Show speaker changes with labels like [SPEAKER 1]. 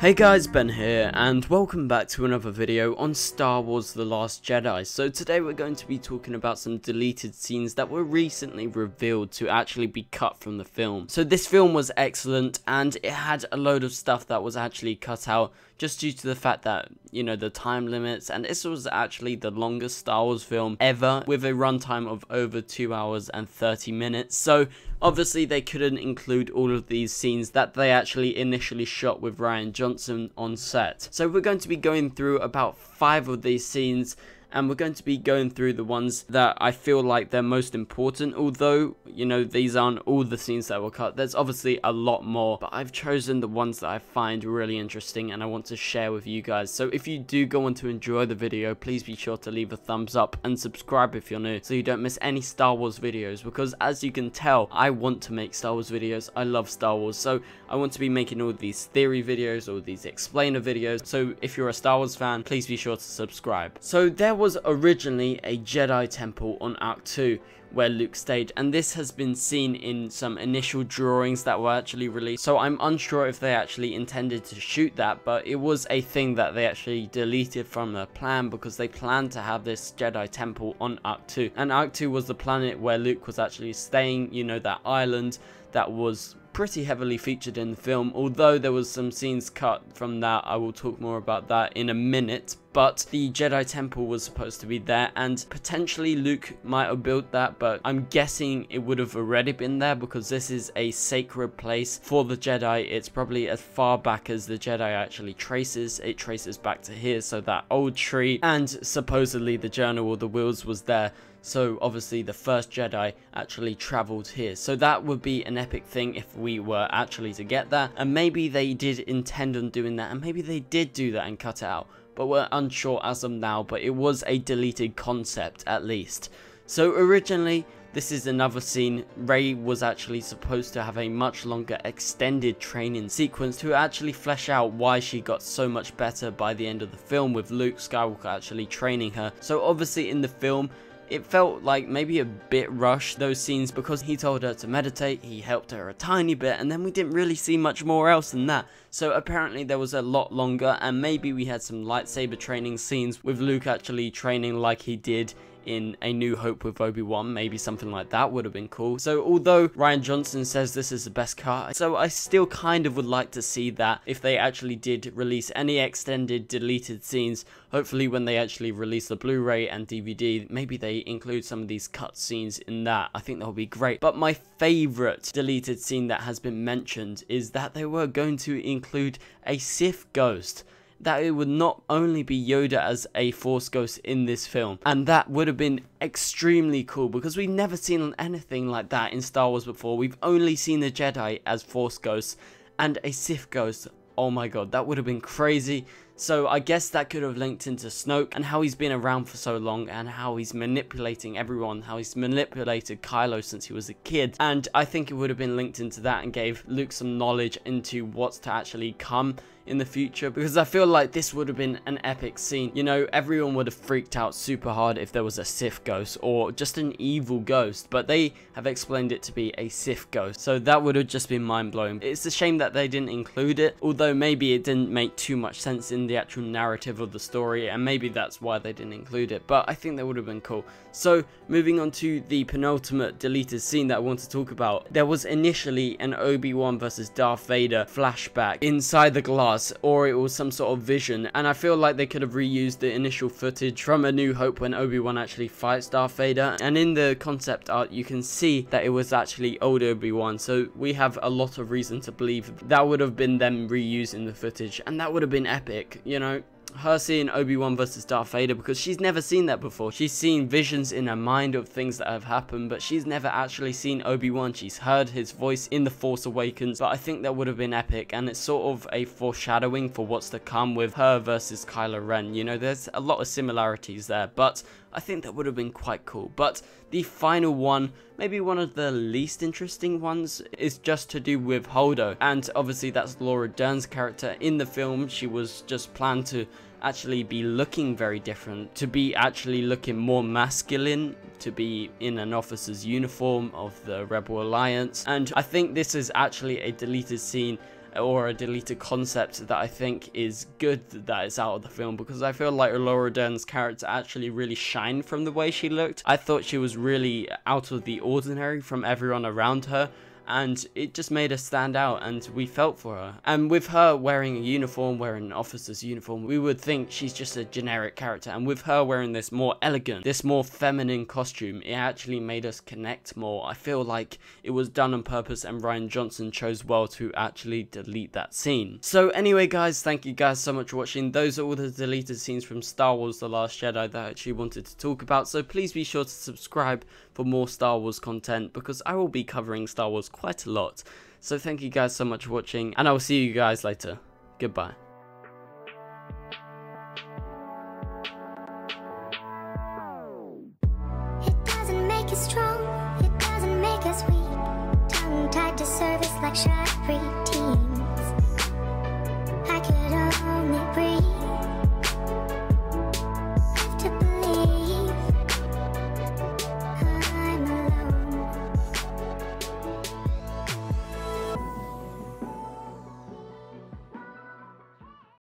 [SPEAKER 1] Hey guys, Ben here, and welcome back to another video on Star Wars The Last Jedi. So today we're going to be talking about some deleted scenes that were recently revealed to actually be cut from the film. So this film was excellent, and it had a load of stuff that was actually cut out just due to the fact that, you know, the time limits, and this was actually the longest Star Wars film ever with a runtime of over 2 hours and 30 minutes. So obviously they couldn't include all of these scenes that they actually initially shot with Rian Johnson on set. So we're going to be going through about 5 of these scenes, and we're going to be going through the ones that I feel like they're most important, although, you know, these aren't all the scenes that were cut. There's obviously a lot more, but I've chosen the ones that I find really interesting and I want to share with you guys. So if you do go on to enjoy the video, please be sure to leave a thumbs up and subscribe if you're new, so you don't miss any Star Wars videos, because as you can tell, I want to make Star Wars videos. I love Star Wars, so I want to be making all these theory videos, all these explainer videos. So if you're a Star Wars fan, please be sure to subscribe. So there was originally a Jedi temple on Ahch To where Luke stayed, and this has been seen in some initial drawings that were actually released. So I'm unsure if they actually intended to shoot that, but it was a thing that they actually deleted from their plan because they planned to have this Jedi temple on Ahch To. And Ahch To was the planet where Luke was actually staying, you know, that island that was pretty heavily featured in the film, although there was some scenes cut from that. I will talk more about that in a minute. But the Jedi temple was supposed to be there, and potentially Luke might have built that, but I'm guessing it would have already been there because this is a sacred place for the Jedi. It's probably as far back as the Jedi actually traces. It traces back to here, so that old tree, and supposedly the journal or the wheels was there. So obviously the first Jedi actually travelled here. So that would be an epic thing if we were actually to get that. And maybe they did intend on doing that, and maybe they did do that and cut it out. But we're unsure as of now, but it was a deleted concept at least. So originally, this is another scene. Rey was actually supposed to have a much longer extended training sequence to actually flesh out why she got so much better by the end of the film, with Luke Skywalker actually training her. So obviously in the film, it felt like maybe a bit rushed, those scenes, because he told her to meditate, he helped her a tiny bit, and then we didn't really see much more else than that. So apparently there was a lot longer, and maybe we had some lightsaber training scenes with Luke actually training like he did in A New Hope with Obi Wan. Maybe something like that would have been cool. So although Rian Johnson says this is the best cut, so I still kind of would like to see that if they actually did release any extended deleted scenes. Hopefully when they actually release the Blu-ray and DVD, maybe they include some of these cut scenes in that. I think that would be great. But my favorite deleted scene that has been mentioned is that they were going to include a Sith ghost. That it would not only be Yoda as a Force ghost in this film, and that would have been extremely cool because we've never seen anything like that in Star Wars before. We've only seen the Jedi as Force ghosts, and a Sith ghost. Oh my god, that would have been crazy. So I guess that could have linked into Snoke and how he's been around for so long, and how he's manipulating everyone, how he's manipulated Kylo since he was a kid. And I think it would have been linked into that and gave Luke some knowledge into what's to actually come in the future, because I feel like this would have been an epic scene. You know, everyone would have freaked out super hard if there was a Sith ghost or just an evil ghost, but they have explained it to be a Sith ghost, so that would have just been mind-blowing. It's a shame that they didn't include it, although maybe it didn't make too much sense in the actual narrative of the story, and maybe that's why they didn't include it, but I think that would have been cool. So moving on to the penultimate deleted scene that I want to talk about, there was initially an Obi Wan versus Darth Vader flashback inside the glass, or it was some sort of vision, and I feel like they could have reused the initial footage from A New Hope when Obi Wan actually fights Darth Vader, and in the concept art you can see that it was actually old Obi Wan, so we have a lot of reason to believe that would have been them reusing the footage, and that would have been epic, you know. Her seeing Obi Wan versus Darth Vader, because she's never seen that before. She's seen visions in her mind of things that have happened, but she's never actually seen Obi Wan. She's heard his voice in The Force Awakens, but I think that would have been epic, and it's sort of a foreshadowing for what's to come with her versus Kylo Ren. You know, there's a lot of similarities there, but I think that would have been quite cool. But the final one, maybe one of the least interesting ones, is just to do with Holdo, and obviously that's Laura Dern's character. In the film, she was just planned to actually be looking very different, to be actually looking more masculine, to be in an officer's uniform of the Rebel Alliance, and I think this is actually a deleted scene or a deleted concept that I think is good that it's out of the film, because I feel like Laura Dern's character actually really shined from the way she looked. I thought she was really out of the ordinary from everyone around her, and it just made her stand out, and we felt for her. And with her wearing a uniform, wearing an officer's uniform, we would think she's just a generic character, and with her wearing this more elegant, this more feminine costume, it actually made us connect more. I feel like it was done on purpose, and Rian Johnson chose well to actually delete that scene. So anyway guys, thank you guys so much for watching. Those are all the deleted scenes from Star Wars The Last Jedi that I actually wanted to talk about, so please be sure to subscribe for more Star Wars content, because I will be covering Star Wars quite a lot. So thank you guys so much for watching, and I will see you guys later. Goodbye.
[SPEAKER 2] It doesn't make us strong, it doesn't make us weak. Tongue tied to service like charity.